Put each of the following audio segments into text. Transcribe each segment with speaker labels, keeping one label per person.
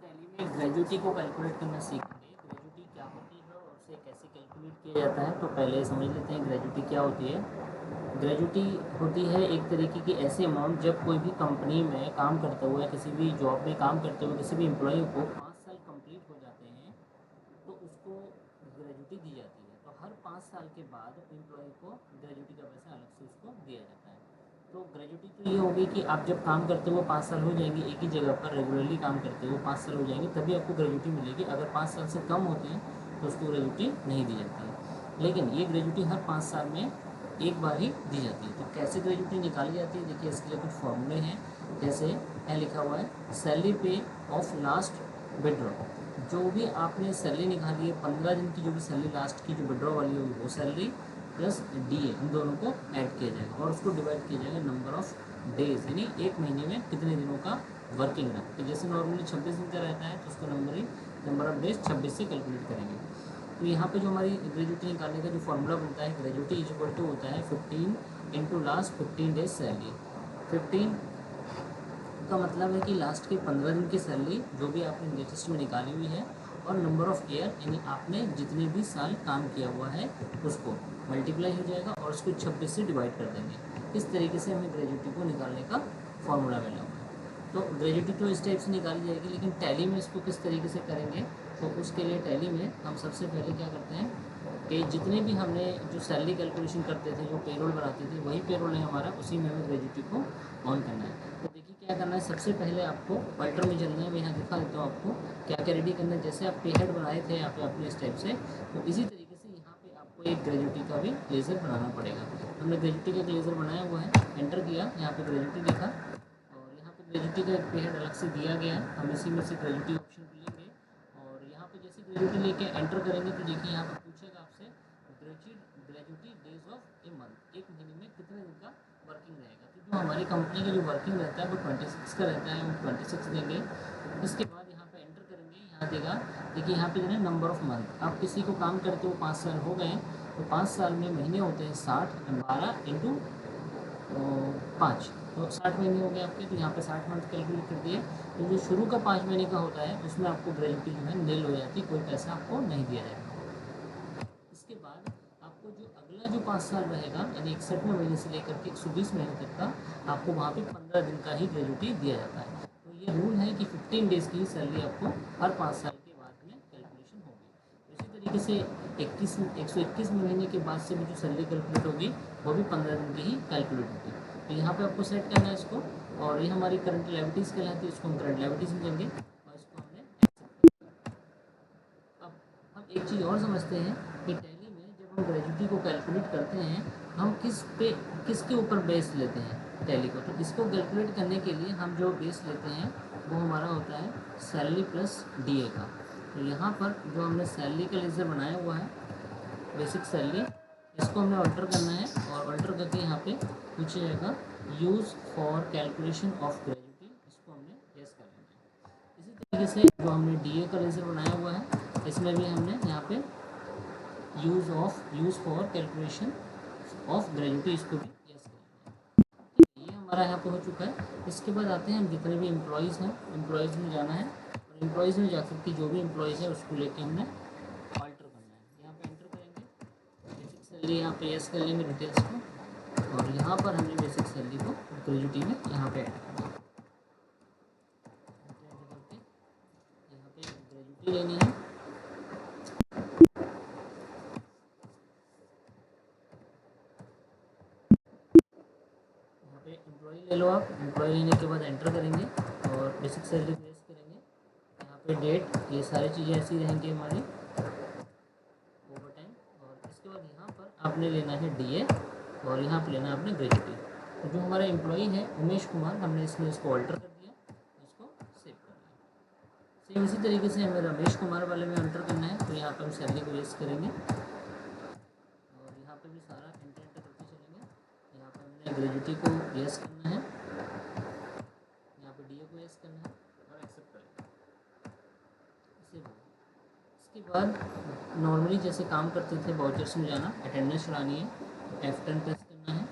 Speaker 1: Tally में gratuity को calculate करना सीखेंगे। ग्रेजुटी क्या होती है और उसे कैसे कैलकुलेट किया जाता है। तो पहले समझ लेते हैं ग्रेजुटी क्या होती है। ग्रेजुटी होती है एक तरीके की ऐसी अमाउंट जब कोई भी कंपनी में काम करते हुए, किसी भी जॉब में काम करते हुए किसी भी एम्प्लॉय को 5 साल कंप्लीट हो जाते हैं तो उसको ग्रेजुटी दी जाती है। तो हर 5 साल के बाद एम्प्लॉय को ग्रेजुटी का पैसा अलग से उसको दिया जाता है। तो ग्रेजुटी तो ये होगी कि आप जब काम करते हुए 5 साल हो जाएंगे, एक ही जगह पर रेगुलरली काम करते हुए 5 साल हो जाएंगे, तभी आपको ग्रेजुटी मिलेगी। अगर 5 साल से कम होते हैं तो उसको ग्रेजुटी नहीं दी जाती है। लेकिन ये ग्रेजुटी हर 5 साल में एक बार ही दी जाती है। तो कैसे ग्रेजुटी निकाली जाती है, देखिए इसके लिए कुछ फॉर्मूले हैं। जैसे यहाँ लिखा हुआ है सैलरी पे ऑफ लास्ट विड्रॉ। जो भी आपने सैलरी निकाली है 15 दिन की, जो भी सैलरी लास्ट की जो विड्रॉ वाली होगी वो सैलरी प्लस डीए, इन दोनों को ऐड किया जाएगा और उसको डिवाइड किया जाएगा नंबर ऑफ डेज, यानी एक महीने में कितने दिनों का वर्किंग है। तो जैसे नॉर्मली 26 दिन का रहता है तो उसको नंबर ऑफ डेज 26 से कैलकुलेट करेंगे। तो यहाँ पे जो हमारी ग्रेजुटी निकालने का जो फॉर्मूला बनता है, ग्रेजुटी इज इक्वल टू होता है 15 इंटू लास्ट 15 डेज सैलरी। 15 का मतलब है कि लास्ट के 15 दिन की सैलरी जो भी आपने लेटेस्ट में निकाली हुई है, और नंबर ऑफ़ ईयर यानी आपने जितने भी साल काम किया हुआ है उसको मल्टीप्लाई हो जाएगा और उसको 26 से डिवाइड कर देंगे। इस तरीके से हमें ग्रेजुटी को निकालने का फॉर्मूला मिला हुआ है। तो ग्रेजुटी तो इस टाइप से निकाली जाएगी, लेकिन टैली में इसको किस तरीके से करेंगे, तो उसके लिए टैली में हम सबसे पहले क्या करते हैं कि जितने भी हमने जो सैलरी कैलकुलेशन करते थे, जो पेरोल बनाते थे, वही पेरोल है हमारा, उसी में हमें ग्रेजुटी को ऑन करना है। तो देखिए क्या करना है, सबसे पहले आपको अल्टर में चलना है। मैं यहाँ दिखा देता हूँ आपको क्या क्या रेडी करना है। जैसे आप पे हेड बनाए थे यहाँ पे अपने इस टाइप से, तो इसी तरीके से यहाँ पे आपको एक ग्रेजुटी का भी लेज़र बनाना पड़ेगा। हमने ग्रेजुटी का एक लेज़र बनाया हुआ है, एंटर किया, यहाँ पे ग्रेजुटी लिखा और यहाँ पे ग्रेजुटी का एक पे हेड अलग से दिया गया है। हम इसी में से ग्रेजुटी ऑप्शन को लेंगे और यहाँ पे जैसे ग्रेजुटी लेके एंटर करेंगे तो देखिए यहाँ पे पूछेगा आपसे gratuity days of a month, एक महीने में कितने दिन का वर्किंग रहेगा। तो जो हमारी कंपनी का जो वर्किंग रहता है वो 26 का रहता है, हम 26 देंगे। इसके बाद यहाँ पे एंटर करेंगे, यहाँ देगा, देखिए यहाँ पे देना नंबर ऑफ मंथ। आप किसी को काम करते हो 5 साल हो गए तो 5 साल में महीने होते हैं 60, 12 इंटू 5, तो 60 महीने हो गए आपके। तो यहाँ पे 60 मंथ कैलकुलेट कर दिए। तो जो शुरू का 5 महीने का होता है उसमें आपको ग्रेजुटी जो है नील हो जाती है, कोई पैसा आपको नहीं दिया जाएगा। इसके बाद आपको जो अगला जो 5 साल रहेगा, यानी 61वें महीने से लेकर के 120 महीने तक का, आपको वहाँ पे 15 दिन का ही ग्रेजुटी दिया जाता है। तो ये रूल है कि 15 डेज़ की सैलरी आपको हर 5 साल के बाद में कैलकुलेशन होगी। तो इसी तरीके से 121 महीने के बाद से भी जो सैलरी कैलकुलेट होगी वो भी 15 दिन की ही कैलकुलेट होगी। तो यहाँ पे आपको सेट करना है इसको, और ये हमारी करंट लायबिलिटीज़ कहलाती है, इसको हम करंट लायबिलिटीज़ में देंगे और इसको हमने एक्सेप्ट। अब हम एक चीज़ और समझते हैं कि टैली में जब हम ग्रेजुटी को कैलकुलेट करते हैं हम किसके ऊपर बेस लेते हैं टैली को। तो इसको कैलकुलेट करने के लिए हम जो बेस लेते हैं वो हमारा होता है सैलरी प्लस डीए का। तो यहाँ पर जो हमने सैलरी का लेज़र बनाया हुआ है, बेसिक सैलरी, इसको हमें अल्टर करना है और अल्टर करके यहाँ पे पूछा जाएगा use for calculation of gratuity, इसको हमने यस कर लेंगे। इसी तरीके से जो हमने डीए का लेज़र बनाया हुआ है इसमें भी हमने यहाँ पे use for calculation of gratuity, इसको भी यस करेंगे। ये हमारा यहाँ पे हो चुका है। इसके बाद आते हैं हम जितने भी एम्प्लॉयज़ हैं, एम्प्लॉयज़ में जाना है और एम्प्लॉयज़ में जाकर के जो भी एम्प्लॉयज़ है उसको लेके हमने अल्टर करना है। यहाँ पे एंटर करेंगे, बेसिक सैलरी यहाँ पे यस कर लेंगे डिटेल्स को, और यहाँ पर हमने बेसिक सैलरी को ग्रेजुटी में यहाँ पे ऐड करना है। यहाँ पे ग्रेजुटी लेनी है, यहाँ पे एम्प्लॉय ले लो आप। एम्प्लॉय लेने के बाद एंटर करेंगे और बेसिक सैलरी प्रेस करेंगे। यहाँ पे डेट, ये सारी चीज़ें ऐसी रहेंगी हमारी ओवर टाइम। और इसके बाद यहाँ पर आपने लेना है डीए और यहाँ पे लेना है आपने ग्रेजुटी। तो जो हमारा एम्प्लॉई है उमेश कुमार, हमने इसमें इसको अल्टर कर दिया, इसको सेव कर लिया। सेम इसी तरीके से हमें रमेश कुमार वाले में एंटर करना है, तो यहाँ पर हम सैलरी को यस करेंगे और यहाँ पे भी सारा एंटर करते चलेंगे। यहाँ पर हमने ग्रेजुटी को यस करना है, यहाँ पे डीए को यस करना है और एक्सेप्ट करेंगे। इसके बाद नॉर्मली जैसे काम करते थे वाउचर्स में जाना, अटेंडेंस चलानी है, तो F10 प्रेस करना है,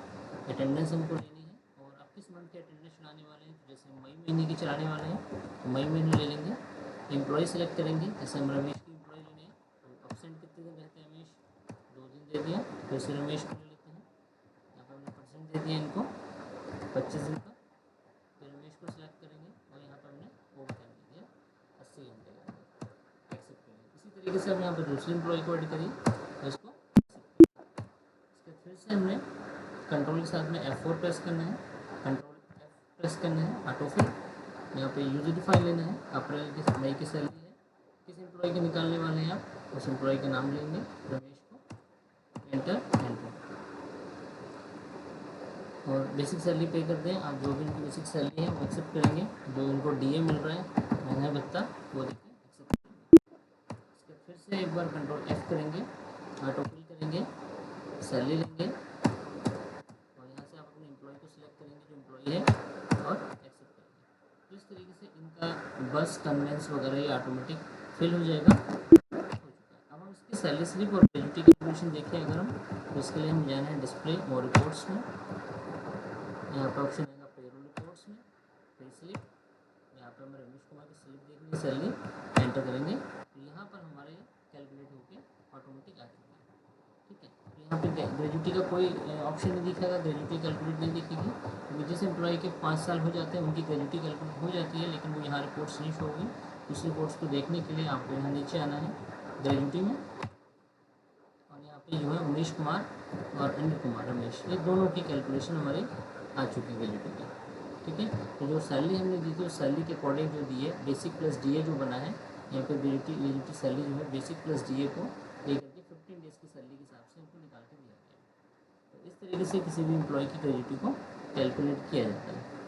Speaker 1: अटेंडेंस हमको लेनी है। और आप किस मंथ की अटेंडेंस चलाने वाले हैं, तो जैसे मई महीने की चलाने वाले हैं तो मई महीने ले लेंगे। एम्प्लॉय सेलेक्ट करेंगे, जैसे हम रमेश की एम्प्लॉय लेने हैं तो अपसेंट कितने दिन रहते हैं रमेश, 2 दिन दे दिया। फिर से रमेश को ले लेते हैं, यहाँ पर हमने परसेंट दे दिया इनको 25 दिन का। फिर रमेश को सिलेक्ट करेंगे और यहाँ पर हमने ओवर टाइम दे दिया 80 घंटे का, एक्सेप्ट करेंगे। इसी तरीके से हम यहाँ पर दूसरी एम्प्लॉय को ऐड करिए तो इसको इसके फिर से हमने कंट्रोल के साथ में F4 प्रेस करना है, कंट्रोल F प्रेस करना है, ऑटोफिल। यहाँ पे यूजिडी फाइल लेना है, अप्रैल की मई की सैलरी है, किस एम्प्लॉय के निकालने वाले हैं आप, उस एम्प्लॉय का नाम लेंगे रमेश को, एंटर। और बेसिक सैलरी पे कर दें आप, जो भी इनकी बेसिक सैलरी है वो एक्सेप्ट करेंगे। जो इनको डीए मिल रहा है महीना भत्ता वो देखिए एक्सेप्ट करेंगे। इसके फिर से एक बार कंट्रोल F करेंगे, ऑटोफिल करेंगे, सैलरी लेंगे और यहाँ से आप अपने एम्प्लॉय को सिलेक्ट करेंगे जो एम्प्लॉय है और एक्सेप्ट करेंगे। तो इस तरीके से इनका बस कन्वेंस वगैरह ये ऑटोमेटिक फिल हो जाएगा, हो चुका है। अब हम इसकी सैलरी स्लिप और ग्रेजुटी कैलकुलेशन देखें अगर हम, तो इसके लिए हम जाना है डिस्प्ले और रिपोर्ट्स में, यहाँ पर ऑप्शन आएगा पेरोल रिपोर्ट्स में, पे स्लिप, यहाँ पर हम रमेश कुमार की स्लिप देखेंगे, सैलरी एंटर करेंगे तो यहाँ पर हमारे कैलकुलेट होकर ऑटोमेटिक आ चुका है। ठीक है, तो यहाँ पे ग्रेजुटी का कोई ऑप्शन नहीं दिखेगा, ग्रेजुटी कैलकुलेट नहीं दिखेगी, क्योंकि जिस एम्प्लॉय के 5 साल हो जाते हैं उनकी ग्रेजुटी कैलकुलेट हो जाती है, लेकिन वो यहाँ रिपोर्ट्स नहीं शो होगी। उस रिपोर्ट्स को देखने के लिए आपको यहाँ नीचे आना है ग्रेजुटी में, और यहाँ पे जो है उमेश कुमार और अनिल कुमार रमेश, ये दोनों की कैलकुलेशन हमारी आ चुकी है ग्रेजुटी की। ठीक है, तो जो सैलरी हमने दी थी उस सैलरी के अकॉर्डिंग जो दी है, बेसिक प्लस डीए जो बना है, यहाँ पे ग्रेजुटी सैलरी जो है बेसिक प्लस डीए को ले करके 15 डेज़ की सैलरी के हिसाब से उनको निकाल के दिया गया है। तो इस तरीके से किसी भी एम्प्लॉय की ग्रेजुटी को कैलकुलेट किया जाता है।